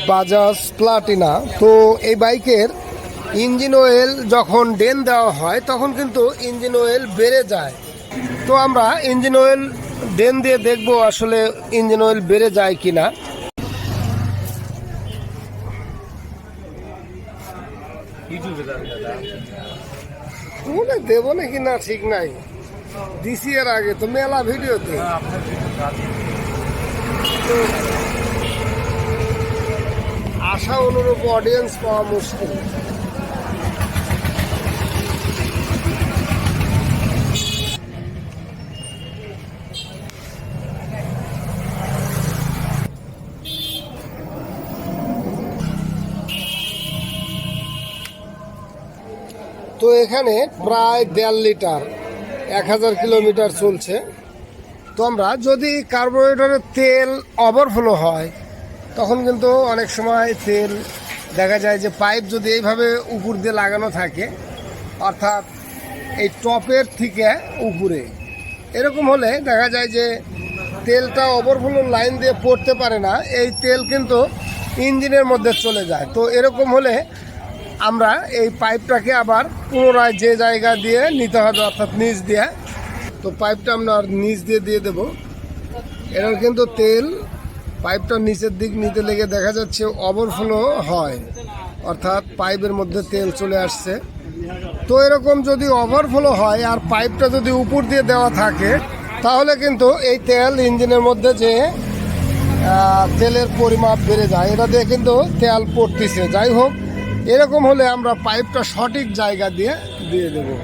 Bajaj Platina. তো এই বাইকের ইঞ্জিন অয়েল যখন ড্রেন দেওয়া হয় তখন কিন্তু ইঞ্জিন অয়েল বেড়ে যায়। তো আমরা ইঞ্জিন অয়েল ড্রেন দিয়ে দেখব আসলে ইঞ্জিন অয়েল বেড়ে যায় কিনা। দেবো নাকি না ঠিক নাই, দিছি এর আগে তো মেলা ভিডিওতে। আশা অনুরূপ অডিয়েন্স পাওয়া মুশকিল। তো এখানে প্রায় 1.5 লিটার 1000 কিলোমিটার চলছে। তো আমরা যদি কার্বোরেটরের তেল ওভারফ্লো হয় তখন কিন্তু অনেক সময় তেল দেখা যায় যে পাইপ যদি এইভাবে উপর দিয়ে লাগানো থাকে, অর্থাৎ এই টপের থেকে উপরে, এরকম হলে দেখা যায় যে তেলটা ওভারফ্লো লাইন দিয়ে পড়তে পারে না, এই তেল কিন্তু ইঞ্জিনের মধ্যে চলে যায়। তো এরকম হলে আমরা এই পাইপটাকে আবার পুনরায় যে জায়গা দিয়ে নিতে হবে, অর্থাৎ নিচ দিয়ে। তো পাইপটা আমরা নিচ দিয়ে দিয়ে দেবো। এর কিন্তু তেল পাইপটা নিচের দিক নিতে লেগে দেখা যাচ্ছে ওভারফ্লো হয়, অর্থাৎ পাইপের মধ্যে তেল চলে আসছে। তো এরকম যদি ওভারফ্লো হয় আর পাইপটা যদি উপর দিয়ে দেওয়া থাকে তাহলে কিন্তু এই তেল ইঞ্জিনের মধ্যে যে তেলের পরিমাপ বেড়ে যায়, এটা দিয়ে কিন্তু তেল পড়তেছে। যাই হোক, এরকম হলে আমরা পাইপটা সঠিক জায়গা দিয়ে দিয়ে দেবো।